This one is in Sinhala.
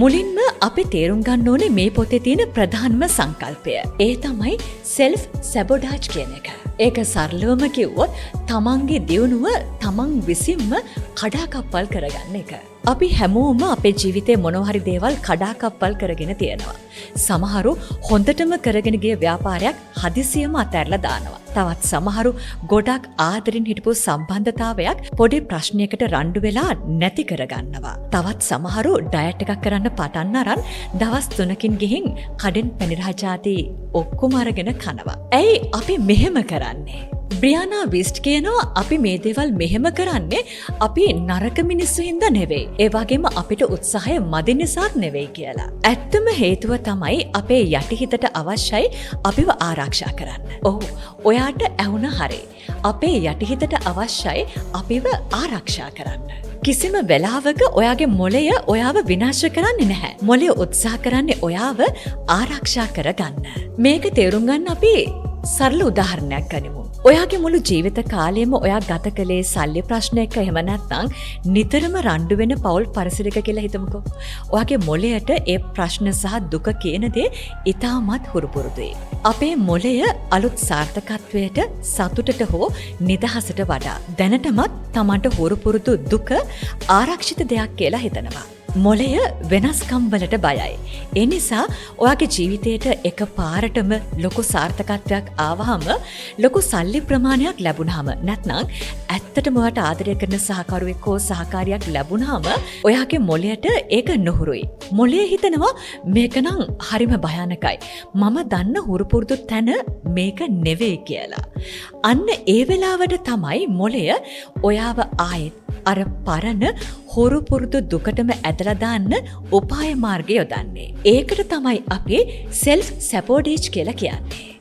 මුලින්ම අපි තේරුම් ගන්න ඕනේ මේ පොතේ තියෙන ප්‍රධානම සංකල්පය. ඒ තමයි self sabotage කියන එක. ඒක සරලවම කිව්වොත් තමන්ගේ දියුණුව තමන් විසින්ම කඩාකප්පල් කරගන්න එක. අපි හැමෝම අපේ ජීවිතේ මොනවා හරි දේවල් කඩාකප්පල් කරගෙන තියෙනවා. සමහරු හොඳටම කරගෙන ගිය ව්‍යාපාරයක් හදිසියෙම අතහැරලා දානවා. තවත් සමහරු ගොඩක් ආදරෙන් හිටපු සම්බන්ධතාවයක් පොඩි ප්‍රශ්නයකට රණ්ඩු වෙලා නැති කරගන්නවා. තවත් සමහරු ඩයට් එකක් කරන්න පටන් අරන් දවස් 3කින් ගිහින් කඩෙන් පැණිරහ જાති ඔක්කොම අරගෙන කනවා. ඇයි අපි මෙහෙම කරන්නේ? බ්‍රියානා විස්ට් කියනවා අපි මේ දේවල් මෙහෙම කරන්නේ අපි නරක මිනිස්සු හින්දා නෙවෙයි. ඒ වගේම අපිට උත්සාහය මදි නිසාත් නෙවෙයි කියලා. ඇත්තම හේතුව තමයි අපේ යටිහිතට අවශ්‍යයි අපිව ආරක්ෂා කරන්න. ඔව්, ඔයාට ඇහුණ හරි. අපේ යටිහිතට අවශ්‍යයි අපිව ආරක්ෂා කරන්න. කිසිම වෙලාවක ඔයාගේ මොළය ඔයාව විනාශ කරන්නේ නැහැ. මොළය උත්සාහ කරන්නේ ඔයාව ආරක්ෂා කරගන්න. මේක තේරුම් ගන්න අපි සරල උදාහරණයක් ගනිමු. ඔයාගේ මුළු ජීවිත කාලයම ඔයා ගත කළේ සල්ලි ප්‍රශ්න එක්ක එහෙම නැත්නම් නිතරම රණ්ඩු වෙන පෞල් පරිසරයක කියලා හිතමුකෝ. ඔයාගේ මොළයට ඒ ප්‍රශ්න සහ දුක කියන දේ ඉතාමත් හුරුපුරුදුයි. අපේ මොළය අලුත් සාර්ථකත්වයට සතුටට හෝ නිදහසට වඩා දැනටමත් Tamanට හුරුපුරුදු දුක ආරක්ෂිත දෙයක් කියලා හිතනවා. මොළය වෙනස්කම් වලට බයයි. ඒ නිසා ඔයාගේ ජීවිතේට එක පාරටම ලොකු සාර්ථකත්වයක් ආවහම ලොකු සල්ලි ප්‍රමාණයක් ලැබුණාම නැත්නම් ඇත්තටම ඔයාට ආදරය කරන සහකරුවෙක් හෝ සහකාරියක් ලැබුණාම ඔයාගේ මොළයට ඒක නොහුරුයි. මොළය හිතනවා මේක නම් හරිම භයානකයි. මම දන්න හුරුපුරුදු තැන මේක නෙවෙයි කියලා. අන්න ඒ වෙලාවට තමයි මොළය ඔයාව ආයෙත් අර පරණ හොරු පුරුදු දුකටම ඇදලා දාන්න උපාය මාර්ගය යොදන්නේ. ඒකට තමයි අපි self sabotage කියලා කියන්නේ.